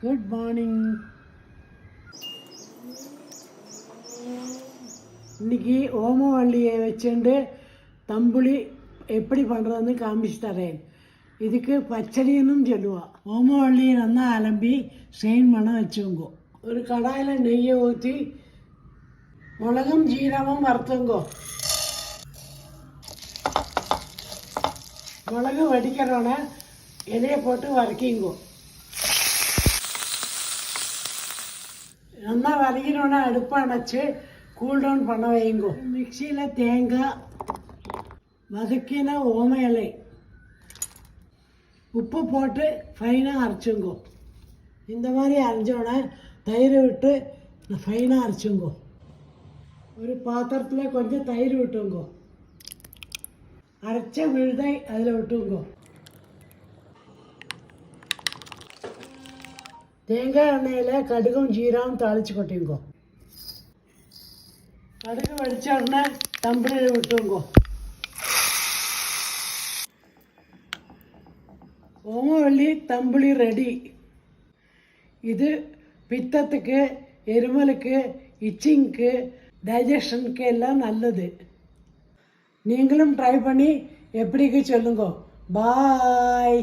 Good morning. இன்னைக்கு ஓமவல்லியை வச்சுட்டு தம்புளி எப்படி பண்ணுறதுன்னு காமிச்சு தரேன். இதுக்கு பச்சடின்னு சொல்லுவாள். ஓமவல்லியை நல்லா அலம்பி ஸ்ட்ரெயின் பண்ண வச்சுங்கோ. ஒரு கடாயில் நெய்யை ஊற்றி மிளகும் ஜீரகமும் வறுத்துங்கோ. மிளகு வடிக்கிறோன்னே இலையை போட்டு வதக்கிங்கோ. நல்லா வதக்கினோன்னே அடுப்பை அணைச்சி கூல் டவுன் பண்ண வைங்கோ. மிக்சியில் தேங்காய், வதக்கின ஓம இலை, உப்பு போட்டு ஃபைனாக அரைச்சுங்கோ. இந்த மாதிரி அரைச்சோன்னே தயிர் விட்டு ஃபைனாக அரைச்சுங்கோ. ஒரு பாத்திரத்தில் கொஞ்சம் தயிர் விட்டுங்கோ. அரைச்ச விழுதை அதில் விட்டுங்கோ. தேங்காய் எண்ணெயில் கடுகும் ஜீரகம் தாளித்து கொட்டிங்கோ. கடுகு வடித்த உடனே தம்புளியில் விட்டுங்கோ. ஓமவல்லி தம்புளி ரெடி. இது பித்தத்துக்கு, எருமலுக்கு, இச்சிங்க்கு, டைஜஷனுக்கு எல்லாம் நல்லது. நீங்களும் ட்ரை பண்ணி எப்படிக்கு சொல்லுங்க. பாய்.